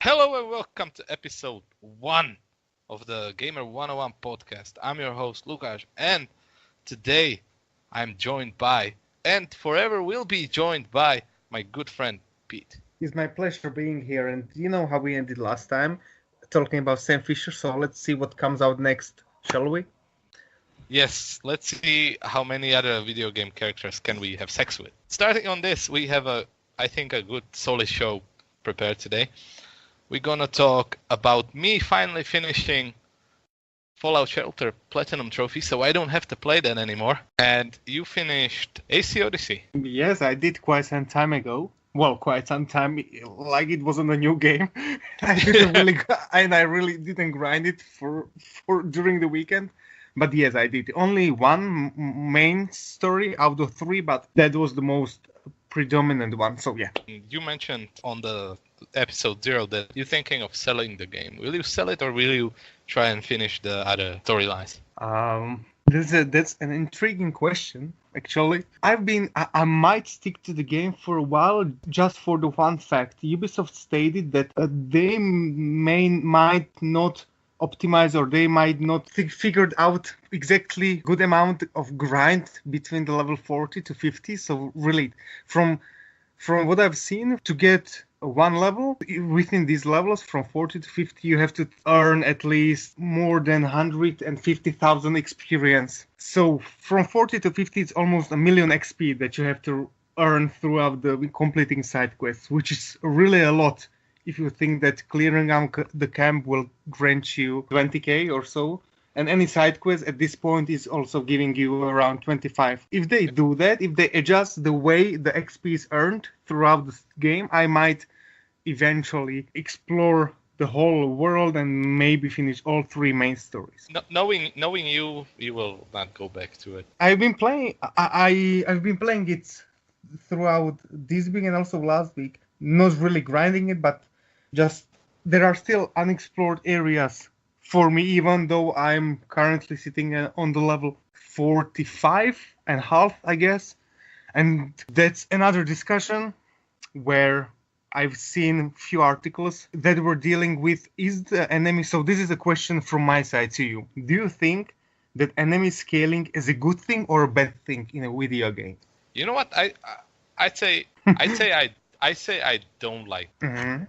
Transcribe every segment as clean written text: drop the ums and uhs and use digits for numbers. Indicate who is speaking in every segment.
Speaker 1: Hello and welcome to episode 1 of the Gamer 101 podcast. I'm your host Lukáš, and today I'm joined by, and forever will be joined by, my good friend Pete.
Speaker 2: It's my pleasure being here, and you know how we ended last time, talking about Sam Fisher, so let's see what comes out next, shall we?
Speaker 1: Yes, let's see how many other video game characters can we have sex with. Starting on this, we have I think a good solid show prepared today. We're gonna talk about me finally finishing Fallout Shelter Platinum Trophy, so I don't have to play that anymore. And you finished AC Odyssey.
Speaker 2: Yes, I did quite some time ago. Well, quite some time, like it wasn't a new game. I really didn't grind it for during the weekend. But yes, I did. Only one main story out of 3, but that was the most predominant one. So yeah.
Speaker 1: You mentioned on the episode 0 that you're thinking of selling the game. Will you sell it or will you try and finish the other storylines?
Speaker 2: That's an intriguing question, actually. I might stick to the game for a while just for the one fact. Ubisoft stated that they might not optimize, or they might not figured out exactly good amount of grind between the level 40 to 50. So really, from what I've seen, to get one level within these levels from 40 to 50, you have to earn at least more than 150,000 experience. So from 40 to 50, it's almost a million XP that you have to earn throughout the completing side quests, which is really a lot. If you think that clearing out the camp will grant you 20k or so, and any side quest at this point is also giving you around 25. If they do that, if they adjust the way the XP is earned throughout the game, I might eventually explore the whole world and maybe finish all 3 main stories.
Speaker 1: Knowing you will not go back to it.
Speaker 2: I've been playing it throughout this week and also last week. Not really grinding it, but just there are still unexplored areas for me, even though I'm currently sitting on the level 45 and half, I guess. And that's another discussion where I've seen few articles that were dealing with is the enemy. So this is a question from my side to you. Do you think that enemy scaling is a good thing or a bad thing in a video game?
Speaker 1: You know what? I'd say I don't like.
Speaker 2: Mm-hmm.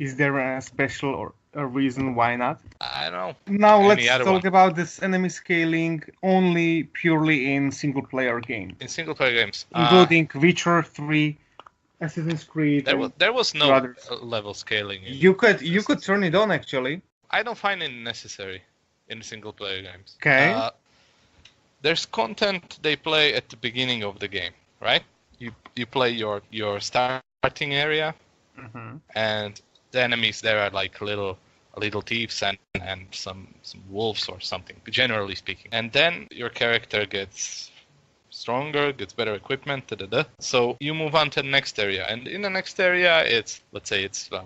Speaker 2: Is there a special or a reason why not?
Speaker 1: I don't know.
Speaker 2: Now let's talk about this enemy scaling only purely in single-player games.
Speaker 1: In single-player games,
Speaker 2: including Witcher 3, Assassin's Creed.
Speaker 1: There was no level scaling.
Speaker 2: You could turn it on actually.
Speaker 1: I don't find it necessary in single-player games.
Speaker 2: Okay.
Speaker 1: There's content they play at the beginning of the game, right? You play your starting area,
Speaker 2: mm-hmm.
Speaker 1: and the enemies there are like little thieves and some wolves or something, generally speaking. And then your character gets stronger, gets better equipment, so you move on to the next area. And in the next area, it's, let's say it's a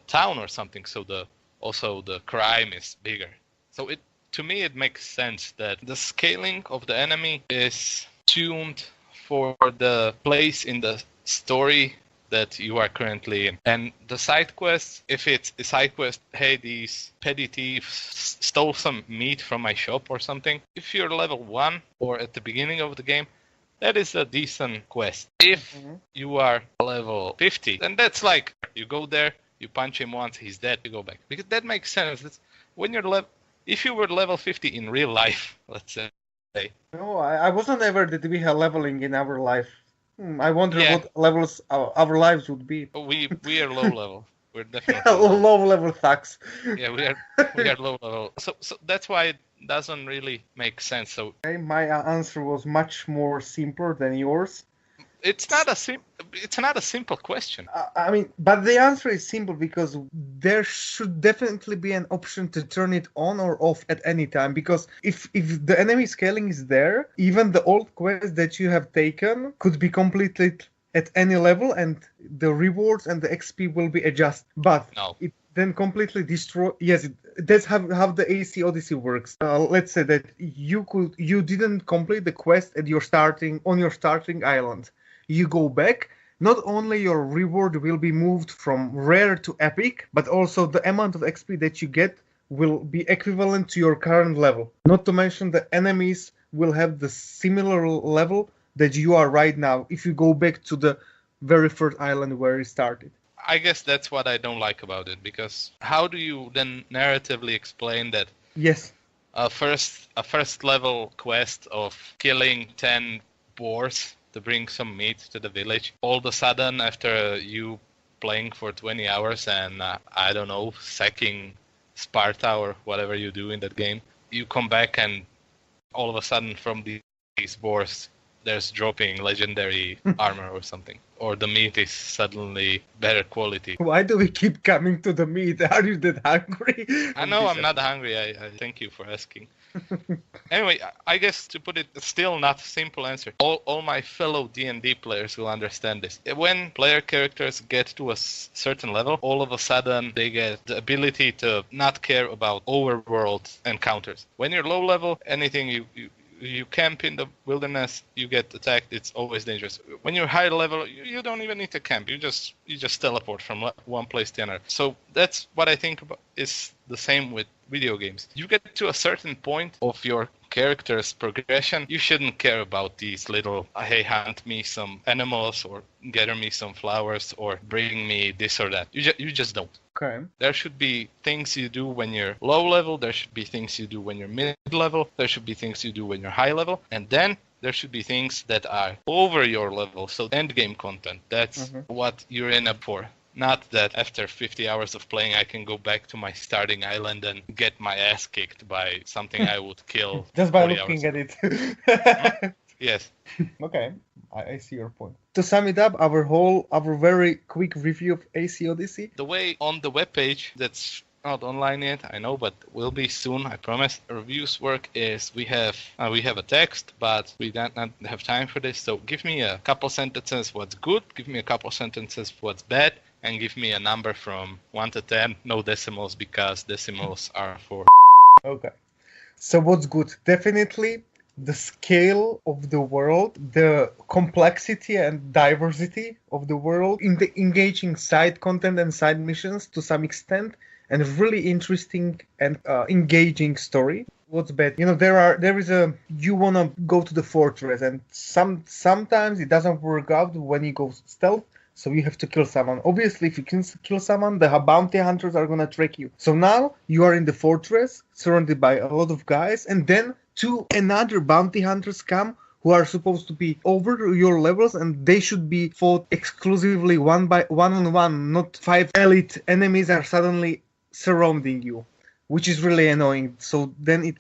Speaker 1: town or something, so the crime is bigger. So to me it makes sense that the scaling of the enemy is tuned for the place in the story that you are currently in. And the side quests, if it's a side quest, hey, these petty thieves stole some meat from my shop or something, if you're level 1 or at the beginning of the game, that is a decent quest. If you are level 50, then that's like, you go there, you punch him once, he's dead, you go back. Because that makes sense. That's when you're if you were level 50 in real life, let's say.
Speaker 2: No, I wasn't ever that we have leveling in our life. I wonder what levels our lives would be.
Speaker 1: We are low level. We're definitely
Speaker 2: low level thugs.
Speaker 1: Yeah, we are low level. So that's why it doesn't really make sense. So
Speaker 2: my answer was much more simpler than yours.
Speaker 1: It's not a simple question.
Speaker 2: I mean, but the answer is simple because there should definitely be an option to turn it on or off at any time. Because if the enemy scaling is there, even the old quest that you have taken could be completed at any level, and the rewards and the XP will be adjusted. But it then completely destroy. Yes, that's how the AC Odyssey works. Let's say that you didn't complete the quest on your starting island. You go back, not only your reward will be moved from rare to epic, but also the amount of XP that you get will be equivalent to your current level. Not to mention the enemies will have the similar level that you are right now if you go back to the very first island where you started.
Speaker 1: I guess that's what I don't like about it, because how do you then narratively explain that
Speaker 2: Yes.
Speaker 1: a first level quest of killing 10 boars to bring some meat to the village, all of a sudden after you playing for 20 hours and I don't know, sacking Sparta or whatever you do in that game, you come back and all of a sudden from these boars there's dropping legendary armor or something, or the meat is suddenly better quality.
Speaker 2: Why do we keep coming to the meat? Are you that hungry?
Speaker 1: I know I'm not hungry. I thank you for asking. Anyway, I guess to put it, still not a simple answer. All my fellow D&D players will understand this. When player characters get to a certain level, all of a sudden they get the ability to not care about overworld encounters. When you're low level, anything you camp in the wilderness, you get attacked, it's always dangerous. When you're higher level, you don't even need to camp. You just teleport from one place to another. So that's what I think is the same with video games. You get to a certain point of your character's progression, you shouldn't care about these little, hey, hunt me some animals, or gather me some flowers, or bring me this or that. You just don't.
Speaker 2: Okay.
Speaker 1: There should be things you do when you're low level, there should be things you do when you're mid level, there should be things you do when you're high level, and then there should be things that are over your level, so end game content. That's what you're in up for. Not that after 50 hours of playing I can go back to my starting island and get my ass kicked by something I would kill
Speaker 2: just by
Speaker 1: 40
Speaker 2: looking
Speaker 1: hours
Speaker 2: at it.
Speaker 1: Yes.
Speaker 2: Okay, I see your point. To sum it up, our very quick review of AC Odyssey.
Speaker 1: The way on the webpage, that's not online yet, I know, but will be soon, I promise. Reviews work is we have a text, but we don't not have time for this. So give me a couple sentences what's good, give me a couple sentences what's bad, and give me a number from 1 to 10. No decimals, because decimals are for...
Speaker 2: Okay. So what's good? Definitely the scale of the world, the complexity and diversity of the world, in the engaging side content and side missions to some extent, and really interesting and engaging story. What's bad? You know, you wanna go to the fortress, and sometimes it doesn't work out when you go stealth. So you have to kill someone. Obviously, if you can kill someone, the bounty hunters are gonna track you. So now you are in the fortress, surrounded by a lot of guys, and then another bounty hunters come who are supposed to be over your levels, and they should be fought exclusively one on one. Not 5 elite enemies are suddenly surrounding you, which is really annoying. So then it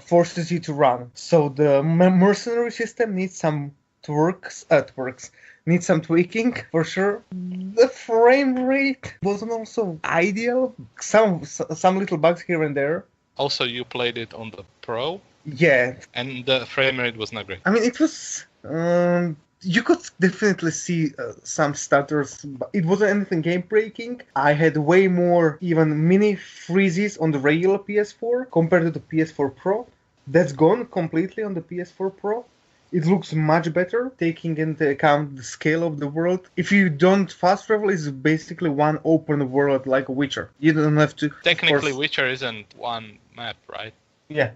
Speaker 2: forces you to run. So the mercenary system needs some needs some tweaking for sure. The frame rate wasn't also ideal. Some little bugs here and there.
Speaker 1: Also, you played it on the Pro?
Speaker 2: Yeah.
Speaker 1: And the frame rate was not great.
Speaker 2: I mean, it was... you could definitely see some stutters, but it wasn't anything game-breaking. I had way more even mini freezes on the regular PS4 compared to the PS4 Pro. That's gone completely on the PS4 Pro. It looks much better, taking into account the scale of the world. If you don't fast travel, it's basically one open world like Witcher. You don't have to...
Speaker 1: Technically, Witcher isn't one map, right?
Speaker 2: Yeah.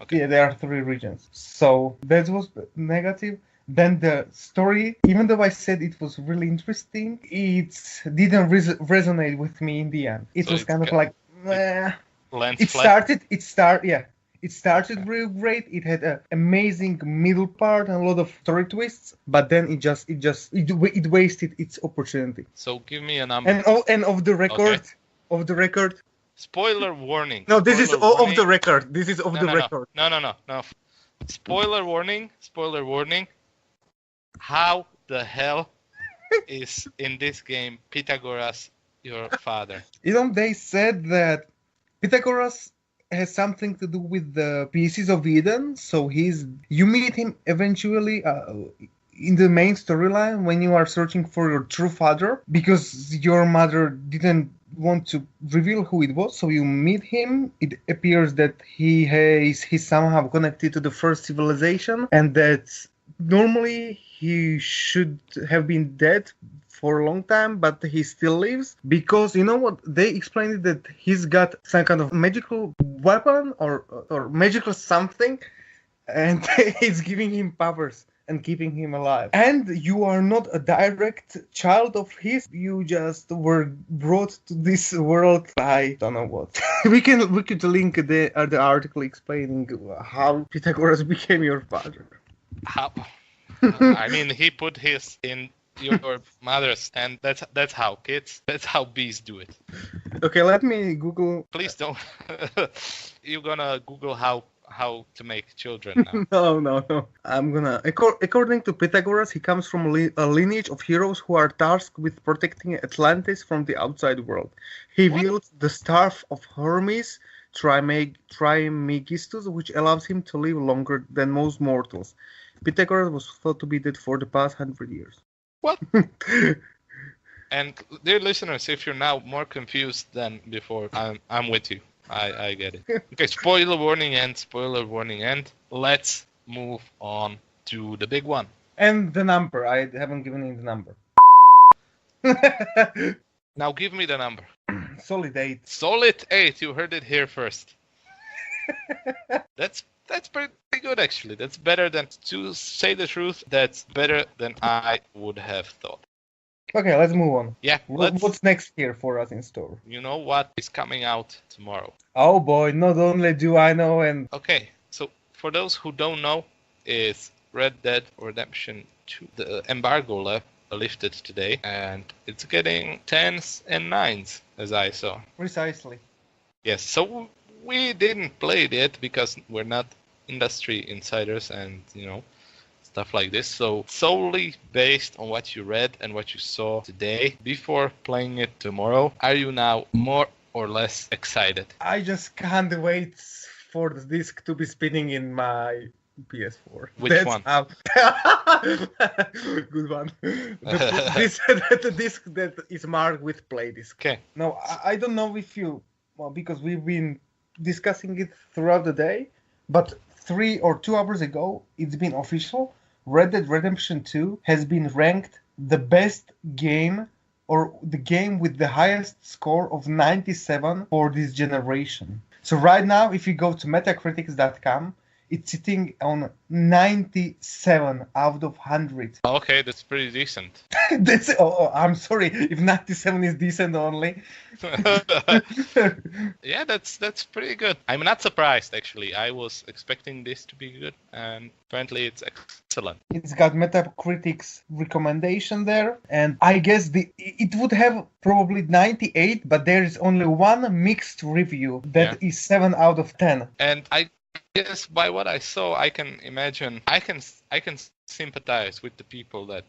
Speaker 1: Okay.
Speaker 2: Yeah, there are 3 regions. So that was negative. Then the story, even though I said it was really interesting, it didn't resonate with me in the end. It was kind of like... It started really great. It had an amazing middle part and a lot of story twists, but then it wasted its opportunity.
Speaker 1: So give me a number.
Speaker 2: And of the record.
Speaker 1: Spoiler warning.
Speaker 2: No, this is off the record. This is off the record.
Speaker 1: No. Spoiler warning. How the hell is in this game Pythagoras your father?
Speaker 2: You know, they said that Pythagoras has something to do with the pieces of Eden. So you meet him eventually in the main storyline when you are searching for your true father, because your mother didn't want to reveal who it was. So you meet him. It appears that he's somehow connected to the first civilization, and that normally he should have been dead for a long time, but he still lives because you know what? They explained it that he's got some kind of magical weapon or magical something, and it's giving him powers and keeping him alive. And you are not a direct child of his. You just were brought to this world by don't know what. we could link the article explaining how Pythagoras became your father.
Speaker 1: How? I mean, he put his in your mother's, and that's how kids. That's how bees do it.
Speaker 2: Okay, let me Google.
Speaker 1: Please don't. You're gonna Google how to make children now.
Speaker 2: No. I'm gonna. According to Pythagoras, he comes from a lineage of heroes who are tasked with protecting Atlantis from the outside world. He wields the staff of Hermes Trismegistus, which allows him to live longer than most mortals. Pythagoras was thought to be dead for the past 100 years.
Speaker 1: What? And dear listeners, if you're now more confused than before, I'm with you. I get it. Okay, spoiler warning end. Let's move on to the big one.
Speaker 2: And the number. I haven't given you the number.
Speaker 1: Now give me the number.
Speaker 2: Solid 8.
Speaker 1: Solid 8. You heard it here first. That's pretty good, actually. That's better than, to say the truth, that's better than I would have thought.
Speaker 2: Okay, let's move on.
Speaker 1: Yeah,
Speaker 2: what's next here for us in store?
Speaker 1: You know what is coming out tomorrow?
Speaker 2: Oh boy, not only do I know and...
Speaker 1: Okay, so for those who don't know, it's Red Dead Redemption 2. The embargo lifted today, and it's getting 10s and 9s, as I saw.
Speaker 2: Precisely.
Speaker 1: Yes, so we didn't play it yet because we're not industry insiders and, stuff like this. So solely based on what you read and what you saw today before playing it tomorrow, are you now more or less excited?
Speaker 2: I just can't wait for the disc to be spinning in my PS4.
Speaker 1: Which one?
Speaker 2: Good one. The disc that is marked with play disc.
Speaker 1: Okay.
Speaker 2: No, I don't know if you... Well, because we've been discussing it throughout the day, but 3 or 2 hours ago, it's been official. Red Dead Redemption 2 has been ranked the best game or the game with the highest score of 97 for this generation. So right now, if you go to metacritics.com, it's sitting on 97 out of 100.
Speaker 1: Okay, that's pretty decent.
Speaker 2: I'm sorry if 97 is decent only.
Speaker 1: Yeah, that's pretty good. I'm not surprised, actually. I was expecting this to be good, and apparently it's excellent.
Speaker 2: It's got Metacritic's recommendation there, and I guess it would have probably 98, but there is only one mixed review that is 7 out of 10.
Speaker 1: And I guess by what I saw, I can imagine, I can sympathize with the people that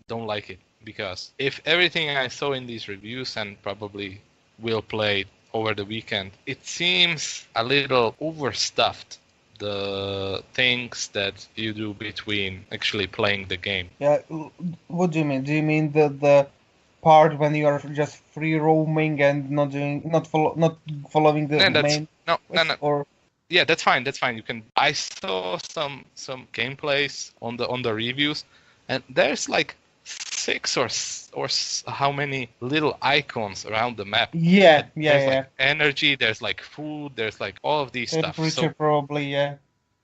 Speaker 1: don't like it, because if everything I saw in these reviews, and probably will play over the weekend, it seems a little overstuffed, the things that you do between actually playing the game.
Speaker 2: Yeah, what do you mean? Do you mean the part when you are just free roaming and not following the main?
Speaker 1: No.
Speaker 2: Or...
Speaker 1: Yeah, that's fine. You can. I saw some gameplays on the reviews, and there's like 6 or how many little icons around the map.
Speaker 2: Yeah.
Speaker 1: Like energy. There's like food. There's like all of these stuff.
Speaker 2: So, probably, yeah.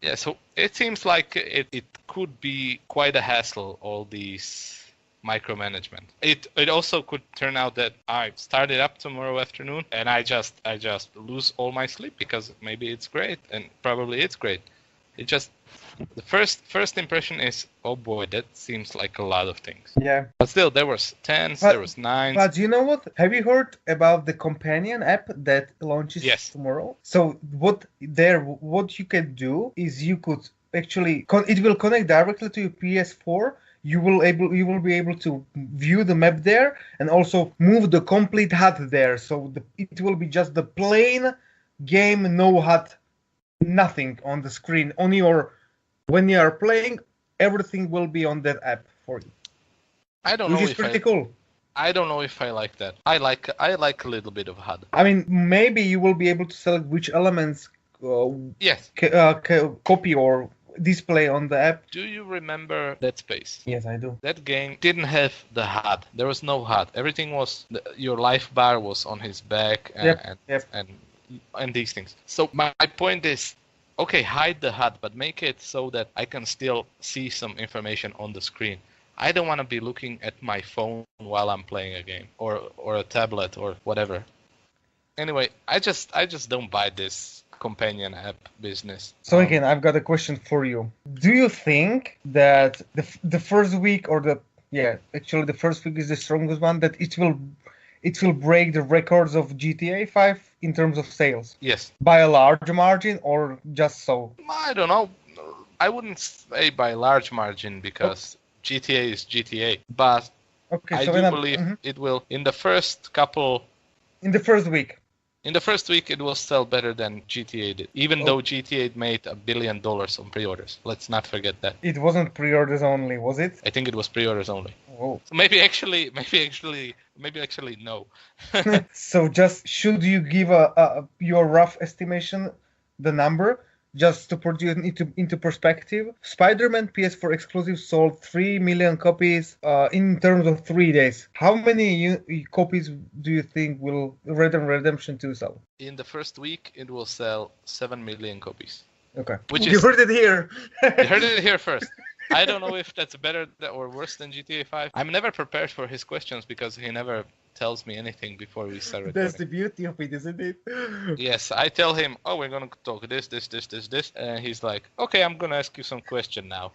Speaker 1: Yeah. So it seems like it could be quite a hassle. All these micromanagement. It also could turn out that I start it up tomorrow afternoon and I just lose all my sleep, because maybe it's great, and probably it's great. It just, the first impression is, oh boy, that seems like a lot of things.
Speaker 2: Yeah.
Speaker 1: But still, there was 10s, there was 9s.
Speaker 2: But you know what? Have you heard about the companion app that launches tomorrow? So what you can do is you could actually it will connect directly to your PS4. You will be able to view the map there and also move the complete HUD there. So it will be just the plain game, no HUD, nothing on the screen. When you are playing, everything will be on that app for you. Which is pretty cool.
Speaker 1: I don't know if I like that. I like a little bit of HUD.
Speaker 2: I mean, maybe you will be able to select which elements copy or display on the app.
Speaker 1: Do you remember Dead Space?
Speaker 2: Yes, I do.
Speaker 1: That game didn't have the HUD. There was no HUD. Everything was your life bar was on his back and these things. So my point is, okay, hide the HUD, but make it so that I can still see some information on the screen. I don't want to be looking at my phone while I'm playing a game or a tablet or whatever. Anyway, I just don't buy this companion app business.
Speaker 2: So again, I've got a question for you. Do you think that the first week or the first week is the strongest one, that it will break the records of GTA 5 in terms of sales?
Speaker 1: Yes.
Speaker 2: By a large margin or just so?
Speaker 1: I don't know. I wouldn't say by a large margin because GTA is GTA, but I do believe it will in the first couple.
Speaker 2: In the first week.
Speaker 1: In the first week, it will sell better than GTA did, even though GTA made $1 billion on pre-orders. Let's not forget that.
Speaker 2: It wasn't pre-orders only, was it?
Speaker 1: I think it was pre-orders only.
Speaker 2: Oh.
Speaker 1: So maybe actually, no.
Speaker 2: So just should you give your rough estimation, the number? Just to put it into perspective, Spider-Man PS4 exclusive sold 3 million copies in terms of 3 days. How many copies do you think will Red Dead Redemption 2 sell?
Speaker 1: In the first week, it will sell 7 million copies.
Speaker 2: Okay.
Speaker 1: You
Speaker 2: heard it here.
Speaker 1: You heard it here first. I don't know if that's better or worse than GTA 5. I'm never prepared for his questions because he never tells me anything before we start recording.
Speaker 2: That's the beauty of it, isn't it?
Speaker 1: Yes, I tell him, we're going to talk this. And he's like, okay, I'm going to ask you some question now.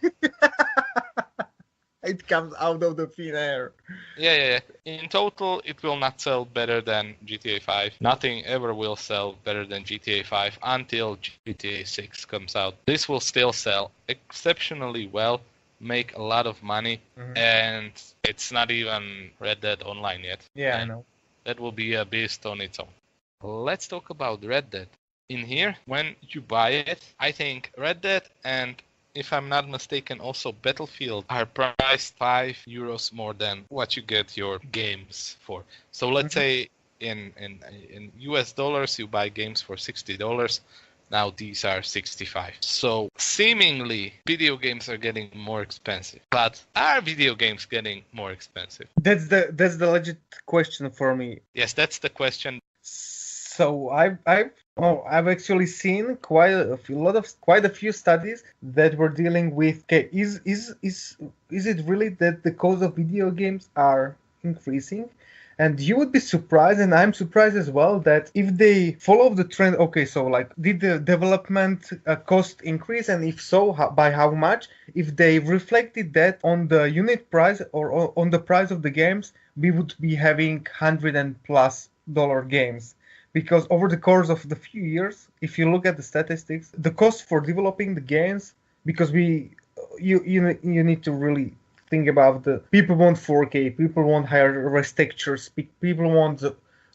Speaker 2: It comes out of the thin air.
Speaker 1: Yeah. In total, it will not sell better than GTA 5. Nothing ever will sell better than GTA 5 until GTA 6 comes out. This will still sell exceptionally well, make a lot of money, and it's not even Red Dead Online yet.
Speaker 2: Yeah,
Speaker 1: and
Speaker 2: I know.
Speaker 1: That will be a beast on its own. Let's talk about Red Dead. In here, when you buy it, I think Red Dead and, if I'm not mistaken, also Battlefield are priced €5 more than what you get your games for. So let's say in US dollars, you buy games for $60. Now these are 65. So seemingly video games are getting more expensive. But are video games getting more expensive?
Speaker 2: That's the legit question for me.
Speaker 1: Yes, that's the question.
Speaker 2: So I've actually seen quite a few studies that were dealing with, okay, is it really that the cost of video games are increasing? And you would be surprised, and I'm surprised as well, that if they follow the trend, okay, so like, did the development cost increase, and if so, by how much? If they reflected that on the unit price or on the price of the games, we would be having $100+ games. Because over the course of the few years, if you look at the statistics, the cost for developing the games, because you need to really think about the people want 4K, people want higher res textures, people want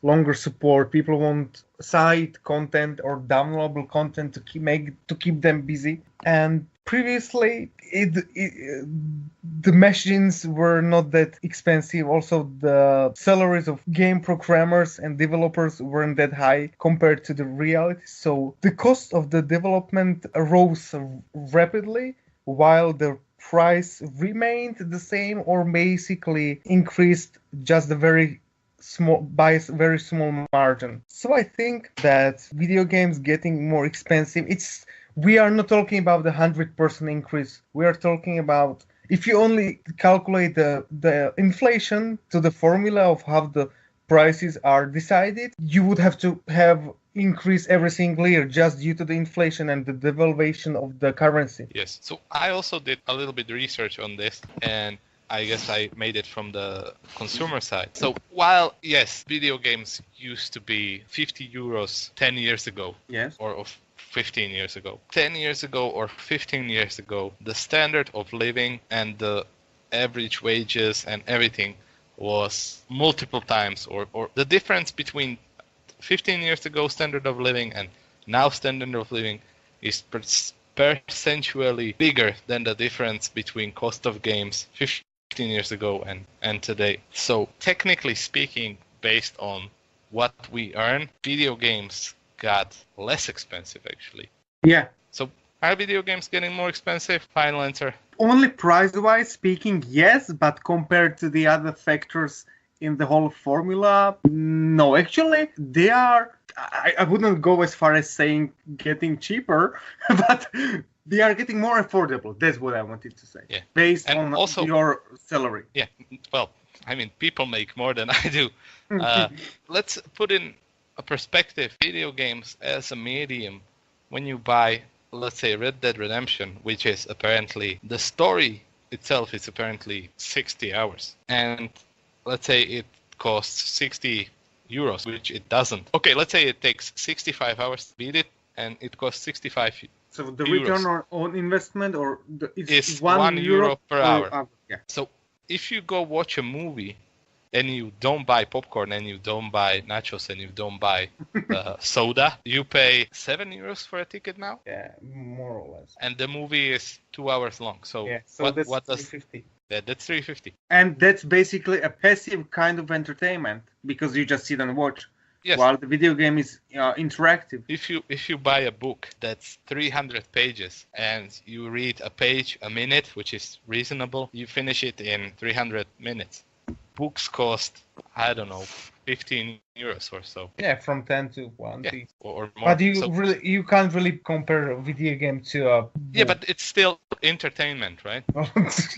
Speaker 2: longer support, people want side content or downloadable content to keep them busy. And previously, the machines were not that expensive. Also, the salaries of game programmers and developers weren't that high compared to the reality. So the cost of the development rose rapidly, while the price remained the same or basically increased just a very small margin. So I think that video games getting more expensive, we are not talking about the 100% increase. We are talking about, if you only calculate the inflation to the formula of how the prices are decided, you would have to have increase every single year just due to the inflation and the devaluation of the currency.
Speaker 1: Yes. So I also did a little bit research on this, and I guess I made it from the consumer side. So while, yes, video games used to be €50 10 years ago,
Speaker 2: yes,
Speaker 1: or 15 years ago. 10 years ago or 15 years ago, the standard of living and the average wages and everything was multiple times, or the difference between 15 years ago standard of living and now standard of living is percentually bigger than the difference between cost of games 15 years ago and today. So technically speaking, based on what we earn, video games got less expensive actually.
Speaker 2: Yeah.
Speaker 1: So Are video games getting more expensive? Final answer.
Speaker 2: Only price-wise speaking, yes, but compared to the other factors in the whole formula, no. Actually, they are. I wouldn't go as far as saying getting cheaper, but they are getting more affordable. That's what I wanted to say.
Speaker 1: Yeah.
Speaker 2: Based
Speaker 1: And
Speaker 2: on
Speaker 1: also,
Speaker 2: your salary.
Speaker 1: Yeah. Well, I mean, people make more than I do. Let's put in a perspective. Video games as a medium. When you buy, let's say, Red Dead Redemption, which is apparently the story itself is apparently 60 hours, and let's say it costs 60 euros, which it doesn't. Okay, let's say it takes 65 hours to beat it, and it costs 65
Speaker 2: So the
Speaker 1: euros.
Speaker 2: return on investment
Speaker 1: is
Speaker 2: €1
Speaker 1: euro per hour.
Speaker 2: Yeah.
Speaker 1: So if you go watch a movie and you don't buy popcorn and you don't buy nachos and you don't buy soda, you pay 7 euros for a ticket now.
Speaker 2: Yeah, more or less.
Speaker 1: And the movie is 2 hours long. So,
Speaker 2: yeah, so that's
Speaker 1: what does
Speaker 2: 350.
Speaker 1: Yeah, that's 350.
Speaker 2: And that's basically a passive kind of entertainment because you just sit and watch.
Speaker 1: Yes.
Speaker 2: While the video game is interactive.
Speaker 1: If you buy a book that's 300 pages and you read a page a minute, which is reasonable, you finish it in 300 minutes. Books cost, I don't know, 15 euros or so.
Speaker 2: Yeah, from 10 to 1.
Speaker 1: Yeah, or more.
Speaker 2: But you can't really compare a video game to a book.
Speaker 1: Yeah, but it's still entertainment, right?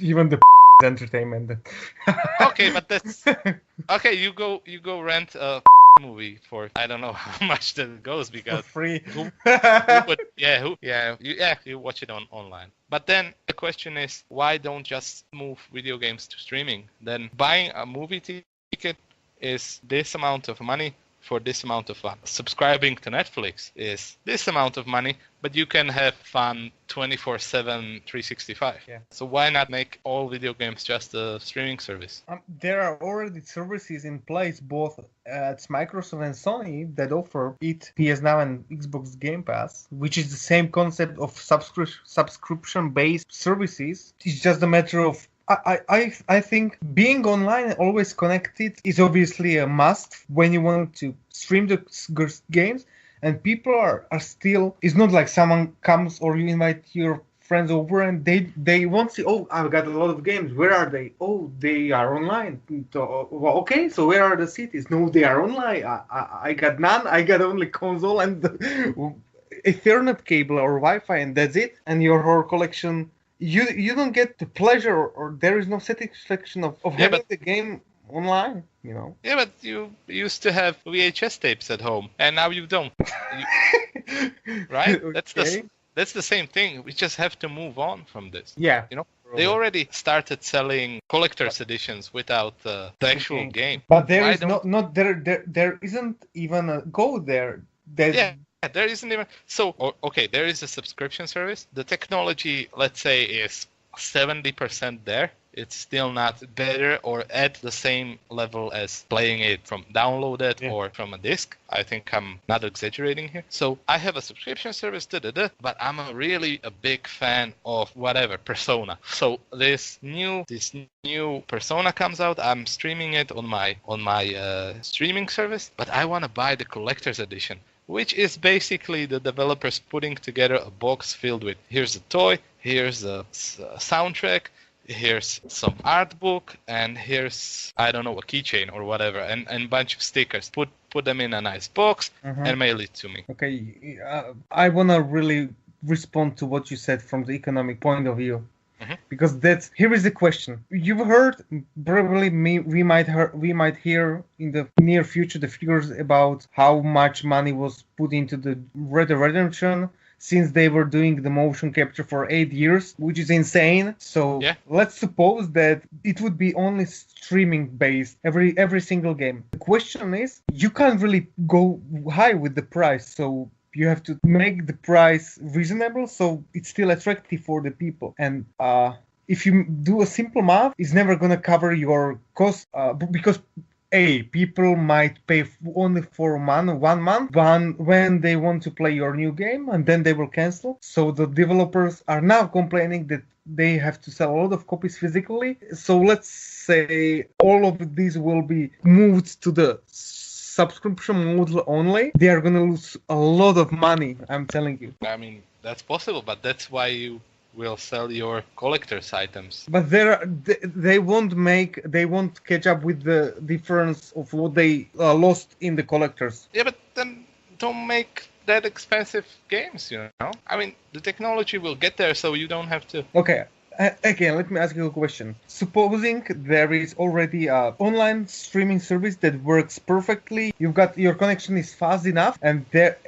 Speaker 2: Even the entertainment.
Speaker 1: Okay, but that's okay. You go rent a movie for I don't know how much that goes because
Speaker 2: for free.
Speaker 1: You watch it online. But then the question is, why don't just move video games to streaming? Then buying a movie ticket is this amount of money for this amount of fun. Subscribing to Netflix is this amount of money, but you can have fun 24/7, 365.
Speaker 2: Yeah.
Speaker 1: So why not make all video games just a streaming service?
Speaker 2: There are already services in place, both at Microsoft and Sony, that offer it, PS Now and Xbox Game Pass, which is the same concept of subscription-based services. It's just a matter of I think being online and always connected is obviously a must when you want to stream the games, and people are still, it's not like someone comes or you invite your friends over and they won't see, oh, I've got a lot of games, where are they? Oh, they are online. Okay, so where are the cities? No, they are online. I got none. I got only console and Ethernet cable or Wi-Fi, and that's it. And your whole collection, you don't get the pleasure or there is no satisfaction of having the game online, you know.
Speaker 1: Yeah, but you used to have VHS tapes at home, and now you don't. Right?
Speaker 2: Okay.
Speaker 1: That's the same thing. We just have to move on from this.
Speaker 2: Yeah.
Speaker 1: You know, they already started selling collector's editions without the actual game.
Speaker 2: But there is there isn't even a go there.
Speaker 1: There isn't even okay, there is a subscription service. The technology, let's say, is 70% there. It's still not better or at the same level as playing it from downloaded or from a disc. I think I'm not exaggerating here. So I have a subscription service, but I'm really a big fan of whatever Persona. So this new Persona comes out. I'm streaming it on my streaming service, but I want to buy the collector's edition, which is basically the developers putting together a box filled with, here's a toy, here's a soundtrack, here's some art book, and here's, I don't know, a keychain or whatever, and a bunch of stickers. Put them in a nice box and mail it to me. Okay,
Speaker 2: I want to really respond to what you said from the economic point of view. Because here is the question. You've heard, probably we might hear in the near future the figures about how much money was put into the Red Dead Redemption since they were doing the motion capture for 8 years, which is insane. So let's suppose that it would be only streaming based every single game. The question is, you can't really go high with the price, so you have to make the price reasonable so it's still attractive for the people. And if you do a simple math, it's never going to cover your cost because people might pay only for 1 month when they want to play your new game, and then they will cancel. So the developers are now complaining that they have to sell a lot of copies physically. So let's say all of these will be moved to the subscription model only. They are going to lose a lot of money, I'm telling you.
Speaker 1: I mean, That's possible, but that's why you will sell your collector's items.
Speaker 2: But they won't catch up with the difference of what they lost in the collectors.
Speaker 1: Yeah, but then don't make that expensive games, you know? I mean, the technology will get there, so you don't have to...
Speaker 2: Okay. Again, let me ask you a question. Supposing there is already a online streaming service that works perfectly, your connection is fast enough, and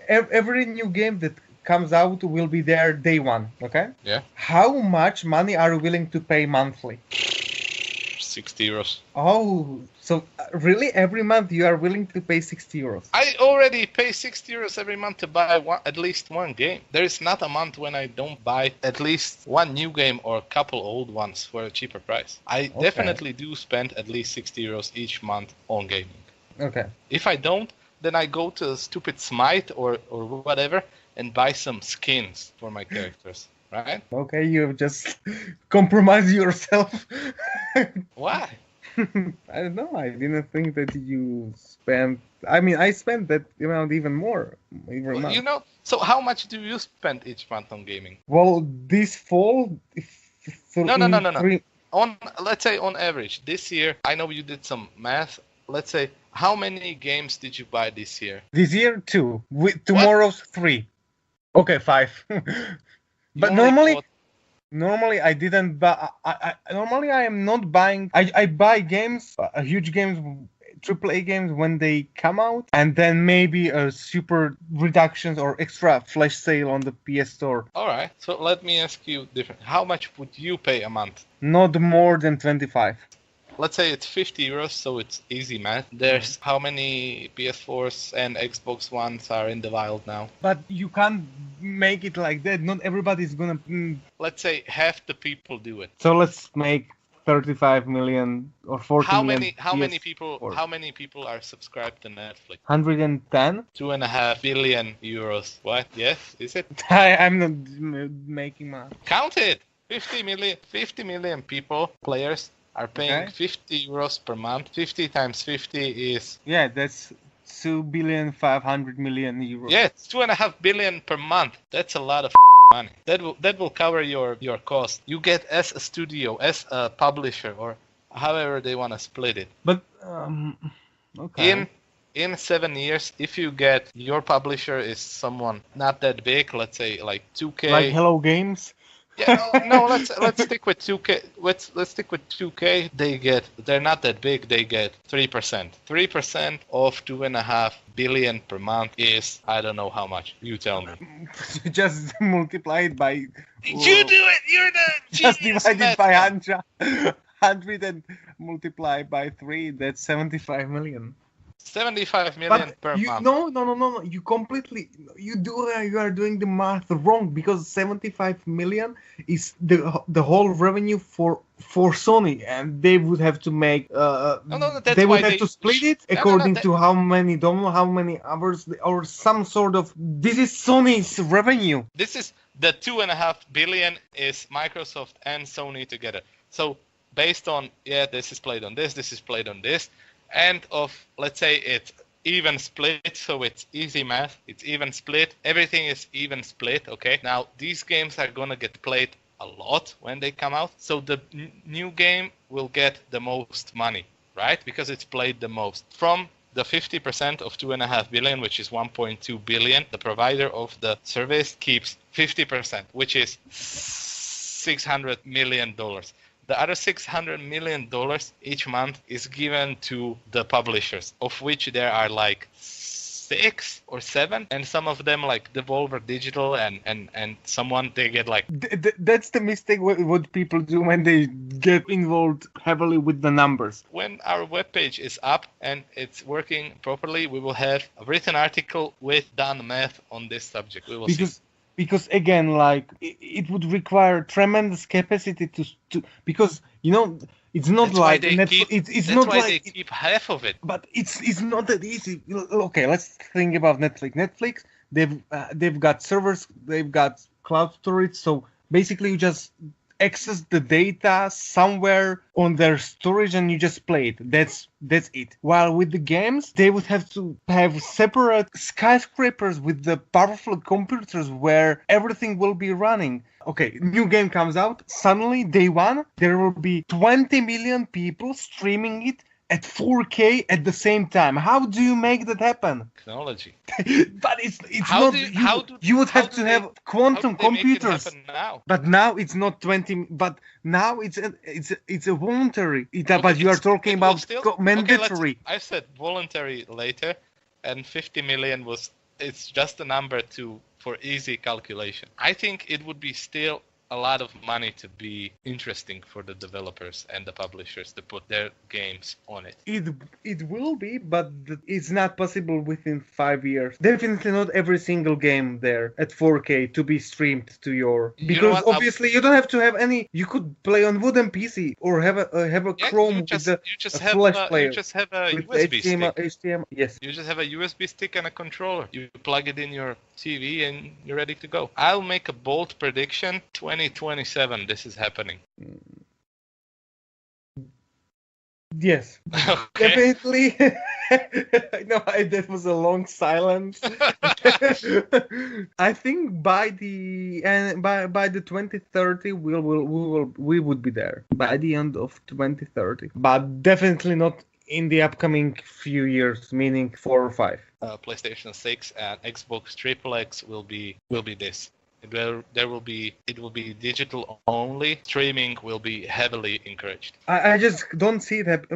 Speaker 2: every new game that comes out will be there day one, okay?
Speaker 1: Yeah.
Speaker 2: How much money are you willing to pay monthly?
Speaker 1: 60 euros.
Speaker 2: Oh, so really every month you are willing to pay 60 euros?
Speaker 1: I already pay 60 euros every month to buy at least one game. There is not a month when I don't buy at least one new game or a couple old ones for a cheaper price. I definitely do spend at least 60 euros each month on gaming.
Speaker 2: Okay.
Speaker 1: If I don't, then I go to stupid Smite or whatever and buy some skins for my characters. Right?
Speaker 2: Okay, you've just compromised yourself.
Speaker 1: Why?
Speaker 2: I don't know. I didn't think that you spent... I mean, I spent that amount even more every month.
Speaker 1: You know, so how much do you spend each month on gaming?
Speaker 2: Well, this fall...
Speaker 1: No. Let's say on average, this year, I know you did some math. Let's say, how many games did you buy this year?
Speaker 2: This year, 2. Tomorrow's 3. Okay, 5. But normally I didn't buy. Normally I am not buying. I buy games, huge games, AAA games when they come out, and then maybe a super reductions or extra flash sale on the PS Store.
Speaker 1: All right. So let me ask you different. How much would you pay a month?
Speaker 2: Not more than 25.
Speaker 1: Let's say it's 50 euros, so it's easy math. There's how many PS4s and Xbox Ones are in the wild now?
Speaker 2: But you can't make it like that. Not everybody's gonna...
Speaker 1: Let's say half the people do it.
Speaker 2: So let's make 35 million or 40 million.
Speaker 1: How many people are subscribed to Netflix?
Speaker 2: 110?
Speaker 1: 2.5 billion euros. What? Yes, is it?
Speaker 2: I'm not making math.
Speaker 1: Count it. 50 million people, players, are paying 50 euros per month. 50 times 50 is...
Speaker 2: Yeah, that's 2,500,000,000 euros.
Speaker 1: Yeah, it's 2.5 billion per month. That's a lot of money. That will cover your cost. You get as a studio, as a publisher, or however they want to split it.
Speaker 2: But, okay.
Speaker 1: In 7 years, if you get your publisher is someone not that big, let's say like 2K.
Speaker 2: Like Hello Games?
Speaker 1: Yeah, no, let's stick with 2K. Let's stick with 2K. They're not that big. They get 3%. 3% of 2.5 billion per month is I don't know how much. You tell me.
Speaker 2: Just multiply it by.
Speaker 1: You do it. You're the
Speaker 2: just
Speaker 1: genius.
Speaker 2: divide it by 100 and multiply by 3. That's 75 million.
Speaker 1: 75 million per month.
Speaker 2: No. You are doing the math wrong, because 75 million is the whole revenue for Sony, and they would have to make they would have to split it according to how many hours or some sort of. This is Sony's revenue.
Speaker 1: This is the 2.5 billion is Microsoft and Sony together. So based on this is played on this is played on this. And let's say it's even split, so it's easy math, it's even split, everything is even split, okay? Now, these games are gonna get played a lot when they come out, so the new game will get the most money, right? Because it's played the most. From the 50% of 2.5 billion, which is 1.2 billion, the provider of the service keeps 50%, which is $600 million. The other $600 million each month is given to the publishers, of which there are like 6 or 7, and some of them like Devolver Digital and someone they get like...
Speaker 2: That's the mistake what people do when they get involved heavily with the numbers.
Speaker 1: When our webpage is up and it's working properly, we will have a written article with done math on this subject. We will see.
Speaker 2: Because again, like it would require tremendous capacity to because it's not
Speaker 1: that's
Speaker 2: like
Speaker 1: Netflix. It's not like they keep half of it.
Speaker 2: But it's not that easy. Okay, let's think about Netflix. Netflix, they've got servers, they've got cloud storage. So basically, you just access the data somewhere on their storage and you just play it. That's it. While with the games, they would have to have separate skyscrapers with the powerful computers where everything will be running. Okay, new game comes out. Suddenly, day one, there will be 20 million people streaming it at 4K at the same time. How do you make that happen?
Speaker 1: Technology.
Speaker 2: But it's not. You would have to have quantum computers.
Speaker 1: Make it happen now?
Speaker 2: But now it's not 20. But now it's a voluntary. But you are talking about mandatory.
Speaker 1: Okay, I said voluntary later, and 50 million it's just a number for easy calculation. I think it would be still a lot of money to be interesting for the developers and the publishers to put their games on it.
Speaker 2: It will be, but it's not possible within 5 years. Definitely not every single game there at 4K to be streamed to your... Because obviously you don't have to have any... You could play on wooden PC or have a Chrome with a Flash player.
Speaker 1: You just have a USB stick.
Speaker 2: HDMI, yes.
Speaker 1: You just have a USB stick and a controller. You plug it in your TV and you're ready to go. I'll make a bold prediction. 2027, this is happening.
Speaker 2: Yes,
Speaker 1: okay.
Speaker 2: Definitely. No, that was a long silence. I think by the 2030 we would be there by the end of 2030, but definitely not in the upcoming few years, meaning 4 or 5.
Speaker 1: PlayStation 6 and Xbox XXX will be this. It will be digital only. Streaming will be heavily encouraged.
Speaker 2: I just don't see that.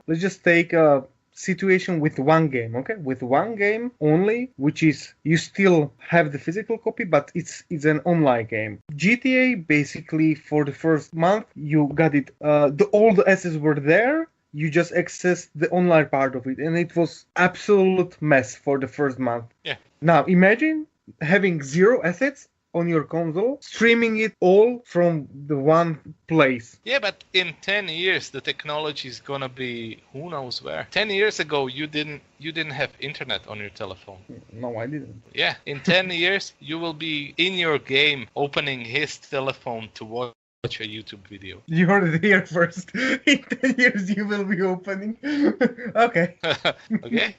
Speaker 2: Let's just take a situation with one game, okay? With one game only, which is you still have the physical copy, but it's an online game. GTA, basically, for the first month, you got it. All the assets were there. You just accessed the online part of it, and it was absolute mess for the first month.
Speaker 1: Yeah.
Speaker 2: Now imagine having 0 assets on your console, streaming it all from the one place.
Speaker 1: Yeah, but in 10 years the technology is gonna be who knows where. 10 years ago you didn't have internet on your telephone.
Speaker 2: No, I didn't.
Speaker 1: Yeah, in 10 years you will be in your game opening his telephone to watch a YouTube video.
Speaker 2: You heard it here first. In 10 years you will be opening. Okay.
Speaker 1: Okay,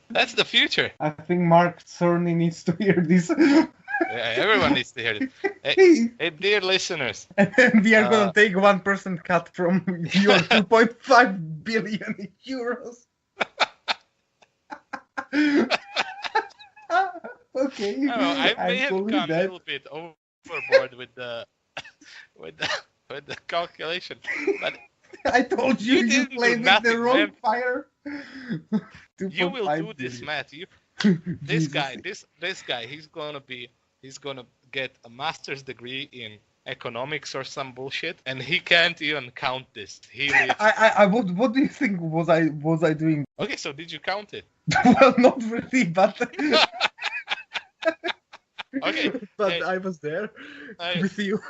Speaker 1: that's the future.
Speaker 2: I think Mark Cerny needs to hear this.
Speaker 1: Yeah, everyone needs to hear it. Hey, dear listeners.
Speaker 2: And we are going to take 1% cut from your 2.5 billion euros. Okay.
Speaker 1: I may have gone a little bit overboard with the calculation, but
Speaker 2: I told you played with the wrong fire.
Speaker 1: You will do this, Matt. This guy, he's gonna get a master's degree in economics or some bullshit, and he can't even count this.
Speaker 2: What do you think was I doing?
Speaker 1: Okay, so did you count it?
Speaker 2: Well, not really, but.
Speaker 1: Okay,
Speaker 2: but hey, I was there with you.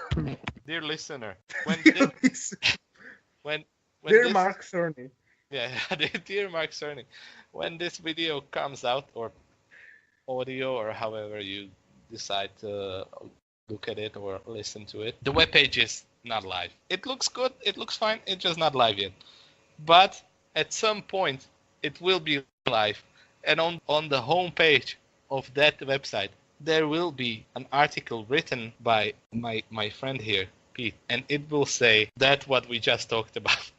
Speaker 1: Dear listener,
Speaker 2: dear Mark Cerny.
Speaker 1: Yeah, dear Mark Cerny, when this video comes out, or audio, or however you decide to look at it or listen to it, the webpage is not live. It looks good, it looks fine, it's just not live yet. But at some point, it will be live. And on the homepage of that website, there will be an article written by my friend here, Pete, and it will say that what we just talked about.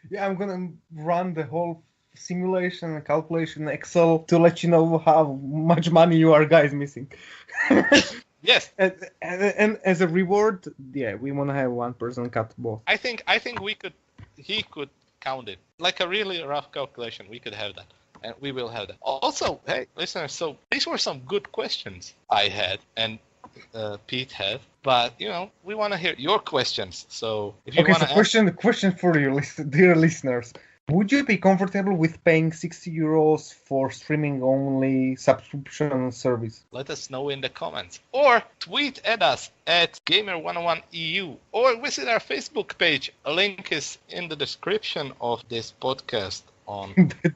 Speaker 2: Yeah, I'm gonna run the whole simulation and calculation Excel to let you know how much money you are guys missing.
Speaker 1: Yes.
Speaker 2: And as a reward, yeah, we want to have 1% cut both.
Speaker 1: I think he could count it. Like a really rough calculation, we could have that. And we will have that. Also, hey, listeners, so these were some good questions I had and Pete had. But, we want to hear your questions. So if you want to
Speaker 2: question for you, dear listeners. Would you be comfortable with paying 60 euros for streaming-only subscription service?
Speaker 1: Let us know in the comments. Or tweet at us at Gamer101EU. Or visit our Facebook page. A link is in the description of this podcast.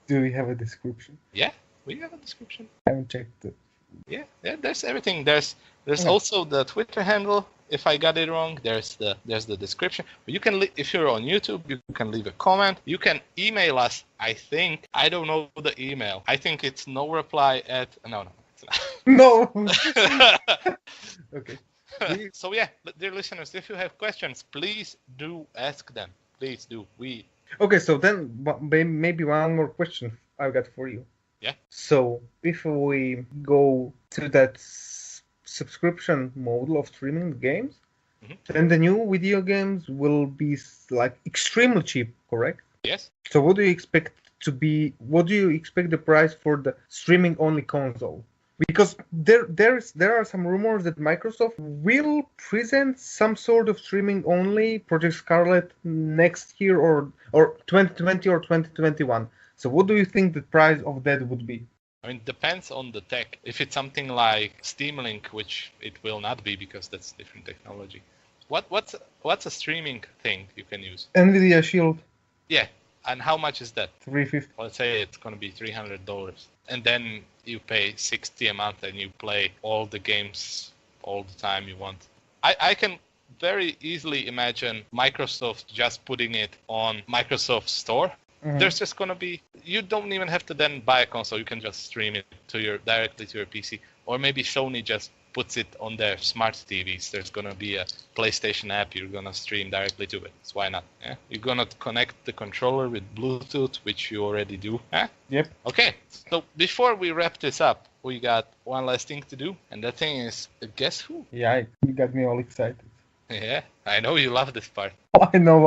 Speaker 2: Do we have a description?
Speaker 1: Yeah, we have a description.
Speaker 2: I haven't checked it.
Speaker 1: Yeah, there's everything. There's
Speaker 2: Okay.
Speaker 1: also the Twitter handle. If I got it wrong, there's the description. You can if you're on YouTube, you can leave a comment. You can email us. I think I don't know the email. I think it's no reply at no. It's
Speaker 2: No.
Speaker 1: not.
Speaker 2: Okay.
Speaker 1: So yeah, dear listeners, if you have questions, please do ask them. Please do.
Speaker 2: Okay, so then maybe one more question I've got for you.
Speaker 1: Yeah.
Speaker 2: So if we go to that subscription model of streaming the games, then the new video games will be like extremely cheap, correct?
Speaker 1: Yes.
Speaker 2: So what do you expect to be? What do you expect the price for the streaming only console? Because there are some rumors that Microsoft will present some sort of streaming only Project Scarlet next year or 2020 or 2021. So what do you think the price of that would be?
Speaker 1: I mean, it depends on the tech. If it's something like Steam Link, which it will not be because that's different technology. What's a streaming thing you can use?
Speaker 2: Nvidia Shield.
Speaker 1: Yeah, and how much is that?
Speaker 2: $350.
Speaker 1: Let's say it's gonna be $300, and then you pay $60 a month and you play all the games all the time you want. I can very easily imagine Microsoft just putting it on Microsoft Store. Mm-hmm. There's just gonna be, you don't even have to then buy a console. You can just stream it directly to your PC, or maybe Sony just puts it on their smart TVs. There's gonna be a PlayStation app. You're gonna stream directly to it. So why not? Yeah? You're gonna connect the controller with Bluetooth, which you already do. Huh?
Speaker 2: Yep.
Speaker 1: Okay. So before we wrap this up, we got one last thing to do, and that thing is guess who?
Speaker 2: Yeah, you got me all excited.
Speaker 1: Yeah, I know you love this part.
Speaker 2: I know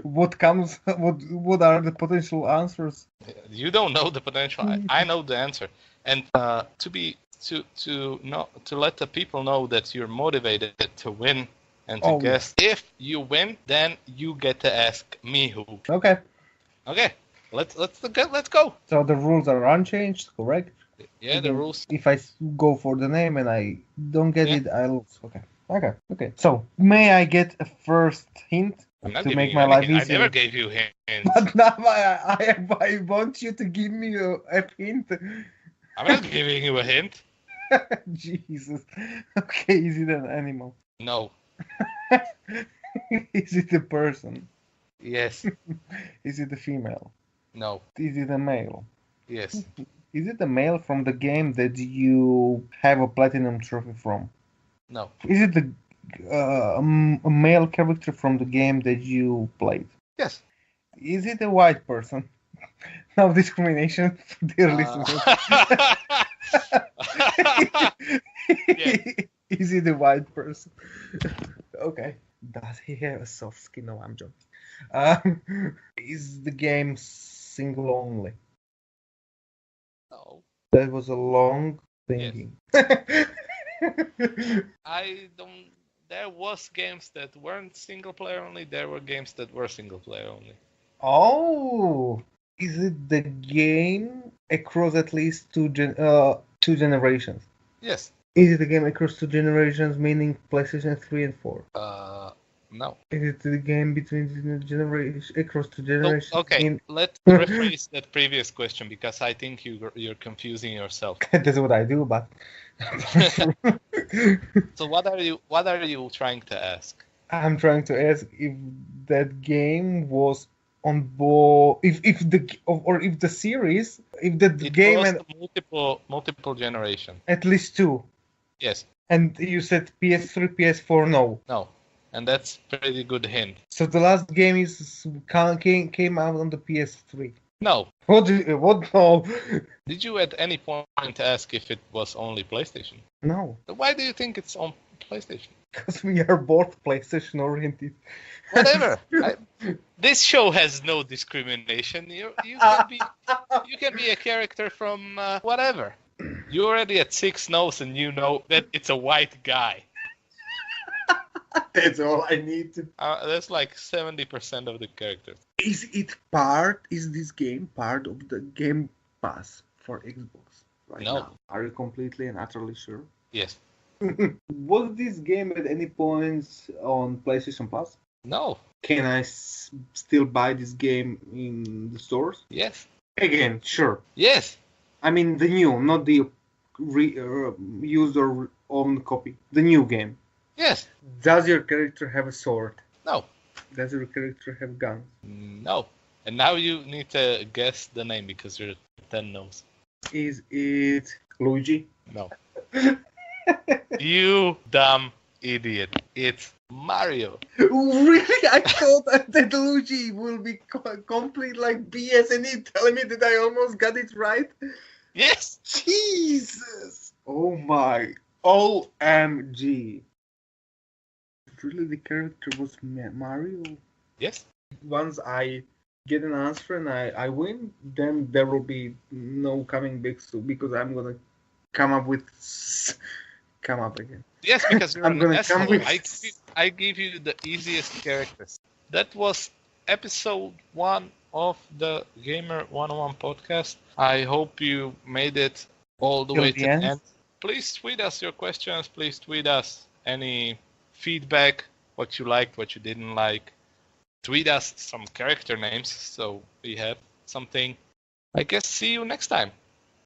Speaker 2: what are the potential answers.
Speaker 1: You don't know the potential. I know the answer. And to let the people know that you're motivated to win and to guess. If you win, then you get to ask me who.
Speaker 2: Okay.
Speaker 1: Okay. Let's go.
Speaker 2: So the rules are unchanged, correct?
Speaker 1: Yeah, the rules.
Speaker 2: If I go for the name and I don't get it, I lose. Okay. So may I get a first hint to make my life easier?
Speaker 1: I never gave you hints.
Speaker 2: But now I want you to give me a hint.
Speaker 1: I'm not giving you a hint.
Speaker 2: Jesus. Okay, is it an animal?
Speaker 1: No.
Speaker 2: Is it a person?
Speaker 1: Yes.
Speaker 2: Is it a female?
Speaker 1: No.
Speaker 2: Is it a male?
Speaker 1: Yes.
Speaker 2: Is it a male from the game that you have a platinum trophy from?
Speaker 1: No.
Speaker 2: Is it a male character from the game that you played?
Speaker 1: Yes.
Speaker 2: Is it a white person? No discrimination, dear listeners. Is it a white person? Okay. Does he have a soft skin? No, I'm joking. Is the game single only?
Speaker 1: No.
Speaker 2: That was a long thinking.
Speaker 1: Yes. There was games that weren't single player only. There were games that were single player only.
Speaker 2: Oh, is it the game across at least two generations?
Speaker 1: Yes.
Speaker 2: Is it the game across two generations, meaning PlayStation 3 and 4?
Speaker 1: No.
Speaker 2: Is it the game between generations across two generations?
Speaker 1: So, okay, let's rephrase that previous question because I think you're confusing yourself.
Speaker 2: That's what I do, but.
Speaker 1: So what are you trying to ask?
Speaker 2: I'm trying to ask if that game was on board, if the series, if the game
Speaker 1: had multiple generation.
Speaker 2: At least two.
Speaker 1: Yes.
Speaker 2: And you said PS3, PS4, no.
Speaker 1: No. And that's pretty good hint.
Speaker 2: So the last game came out on the PS3.
Speaker 1: No.
Speaker 2: What? No.
Speaker 1: Did you at any point ask if it was only PlayStation?
Speaker 2: No.
Speaker 1: So why do you think it's on PlayStation?
Speaker 2: Because we are both PlayStation oriented.
Speaker 1: Whatever. This show has no discrimination. You can be a character from whatever. You're already at 6 no's and you know that it's a white guy.
Speaker 2: That's all I need to.
Speaker 1: That's like 70% of the characters.
Speaker 2: Is this game part of the Game Pass for Xbox right now? Are you completely and utterly sure?
Speaker 1: Yes.
Speaker 2: Was this game at any points on PlayStation Plus?
Speaker 1: No.
Speaker 2: Can I still buy this game in the stores?
Speaker 1: Yes.
Speaker 2: Again, sure.
Speaker 1: Yes.
Speaker 2: I mean the new, not the use your own copy, the new game.
Speaker 1: Yes.
Speaker 2: Does your character have a sword?
Speaker 1: No.
Speaker 2: Does your character have guns?
Speaker 1: No. And now you need to guess the name because your 10 knows.
Speaker 2: Is it Luigi?
Speaker 1: No. You dumb idiot. It's Mario.
Speaker 2: Really? I thought that Luigi will be complete like BS, and you telling me that I almost got it right?
Speaker 1: Yes.
Speaker 2: Jesus! Oh my! OMG! Really, the character was Mario?
Speaker 1: Yes.
Speaker 2: Once I get an answer and I win, then there will be no coming back because I'm gonna come up again.
Speaker 1: Yes, because you're
Speaker 2: I'm
Speaker 1: an
Speaker 2: gonna
Speaker 1: asshole.
Speaker 2: come with-
Speaker 1: I give you the easiest characters. That was episode 1 of the Gamer 101 podcast. I hope you made it all the
Speaker 2: Till
Speaker 1: way
Speaker 2: the
Speaker 1: to the
Speaker 2: end.
Speaker 1: end. Please tweet us your questions. Please tweet us any feedback, what you liked, what you didn't like. Tweet us some character names so we have something. I guess see you next time.